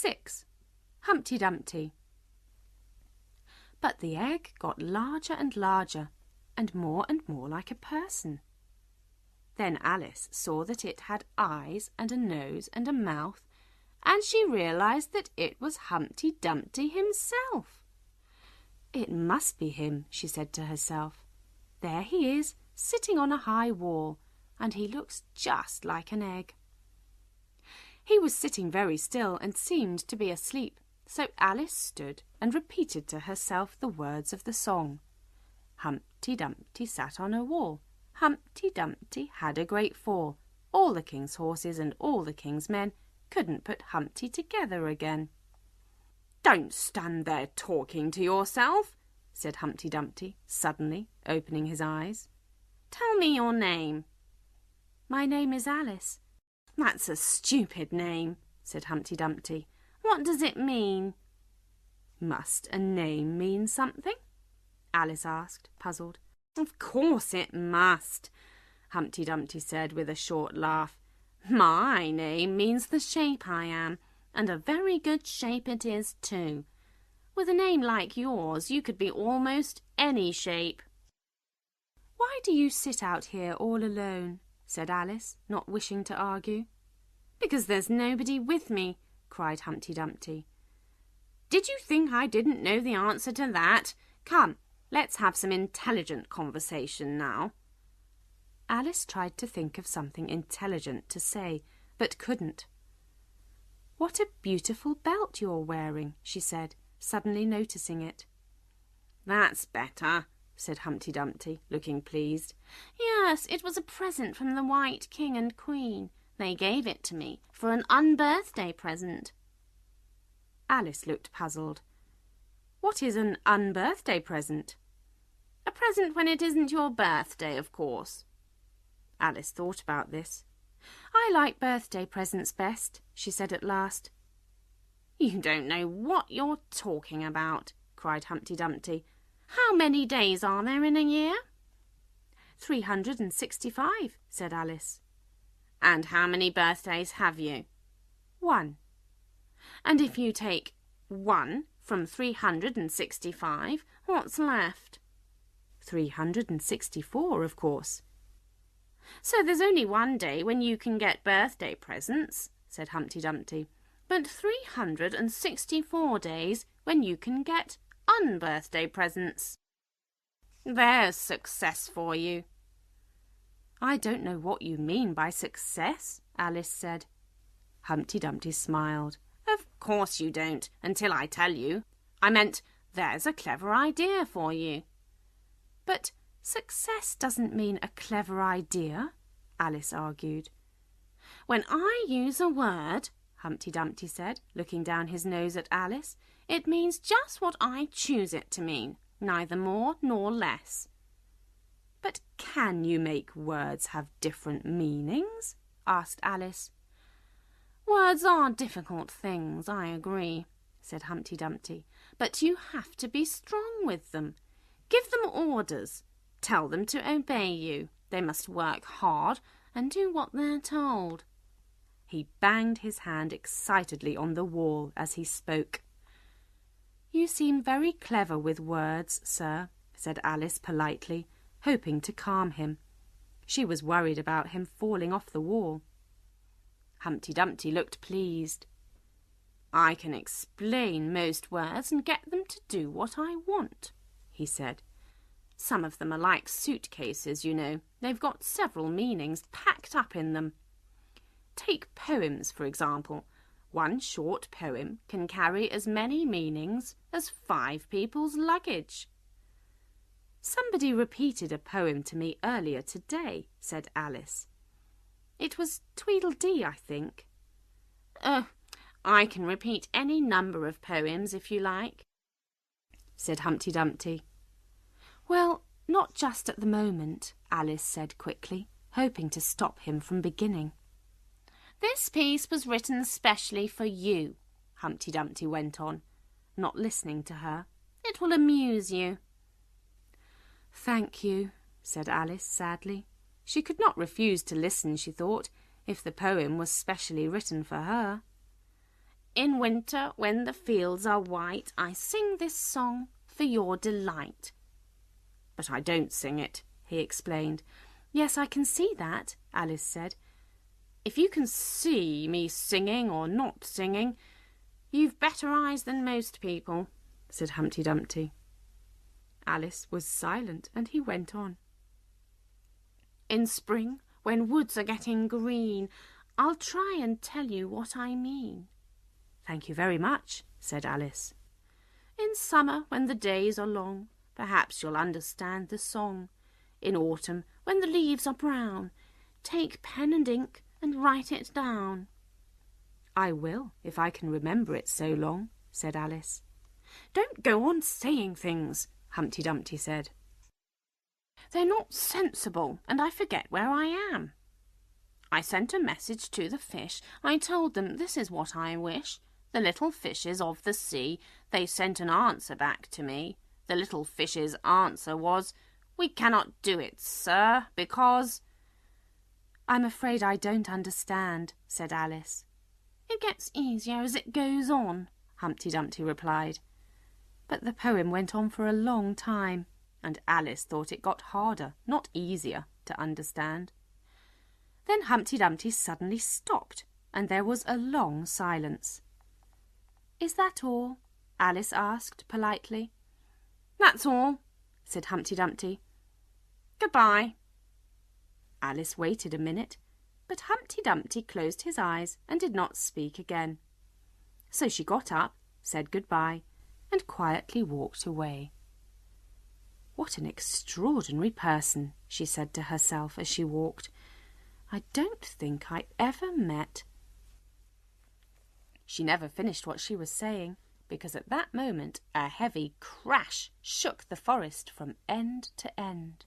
6. Humpty Dumpty. But the egg got larger and larger, and more like a person. Then Alice saw that it had eyes and a nose and a mouth, and she realised that it was Humpty Dumpty himself. It must be him, she said to herself. There he is, sitting on a high wall, and he looks just like an egg. He was sitting very still and seemed to be asleep, so Alice stood and repeated to herself the words of the song. Humpty Dumpty sat on a wall. Humpty Dumpty had a great fall. All the king's horses and all the king's men couldn't put Humpty together again. Don't stand there talking to yourself, said Humpty Dumpty, suddenly opening his eyes. Tell me your name. My name is Alice. That's a stupid name, said Humpty Dumpty. What does it mean? Must a name mean something? Alice asked, puzzled. Of course it must, Humpty Dumpty said with a short laugh. My name means the shape I am, and a very good shape it is too. With a name like yours, you could be almost any shape. Why do you sit out here all alone? Said Alice, not wishing to argue. Because there's nobody with me, cried Humpty Dumpty. Did you think I didn't know the answer to that? Come, let's have some intelligent conversation now. Alice tried to think of something intelligent to say, but couldn't. What a beautiful belt you're wearing, she said, suddenly noticing it. That's better, said Humpty Dumpty, looking pleased. Yes, it was a present from the White King and Queen. They gave it to me for an unbirthday present. Alice looked puzzled. What is an unbirthday present? A present when it isn't your birthday, of course. Alice thought about this. I like birthday presents best, she said at last. You don't know what you're talking about, cried Humpty Dumpty. How many days are there in a year? 365, said Alice. And how many birthdays have you? 1. And if you take 1 from 365, what's left? 364, of course. So there's only 1 day when you can get birthday presents, said Humpty Dumpty, but 364 days when you can get unbirthday presents. There's success for you. I don't know what you mean by success, Alice said. Humpty Dumpty smiled. Of course you don't, until I tell you. I meant, there's a clever idea for you. But success doesn't mean a clever idea, Alice argued. When I use a word, Humpty Dumpty said, looking down his nose at Alice, it means just what I choose it to mean, neither more nor less. But can you make words have different meanings? Asked Alice. Words are difficult things, I agree, said Humpty Dumpty, but you have to be strong with them. Give them orders. Tell them to obey you. They must work hard and do what they're told. He banged his hand excitedly on the wall as he spoke. You seem very clever with words, sir, said Alice politely, hoping to calm him. She was worried about him falling off the wall. Humpty Dumpty looked pleased. I can explain most words and get them to do what I want, he said. Some of them are like suitcases, you know. They've got several meanings packed up in them. Take poems, for example. One short poem can carry as many meanings as 5 people's luggage. Somebody repeated a poem to me earlier today, said Alice. It was Tweedledee, I think. I can repeat any number of poems if you like, said Humpty Dumpty. Well, not just at the moment, Alice said quickly, hoping to stop him from beginning. This piece was written specially for you, Humpty Dumpty went on, not listening to her. It will amuse you. Thank you, said Alice sadly. She could not refuse to listen, she thought, if the poem was specially written for her. In winter, when the fields are white, I sing this song for your delight. But I don't sing it, he explained. Yes, I can see that, Alice said. If you can see me singing or not singing, you've better eyes than most people, said Humpty Dumpty. Alice was silent, and he went on. In spring, when woods are getting green, I'll try and tell you what I mean. Thank you very much, said Alice. In summer, when the days are long, perhaps you'll understand the song. In autumn, when the leaves are brown, take pen and ink and write it down. I will, if I can remember it so long, said Alice. Don't go on saying things, Humpty Dumpty said. They're not sensible, and I forget where I am. I sent a message to the fish. I told them this is what I wish. The little fishes of the sea, they sent an answer back to me. The little fish's answer was, we cannot do it, sir, because... I'm afraid I don't understand, said Alice. It gets easier as it goes on, Humpty Dumpty replied. But the poem went on for a long time, and Alice thought it got harder, not easier, to understand. Then Humpty Dumpty suddenly stopped, and there was a long silence. Is that all? Alice asked politely. That's all, said Humpty Dumpty. Goodbye. Alice waited a minute, but Humpty Dumpty closed his eyes and did not speak again. So she got up, said goodbye, and quietly walked away. What an extraordinary person, she said to herself as she walked. I don't think I ever met... She never finished what she was saying, because at that moment a heavy crash shook the forest from end to end.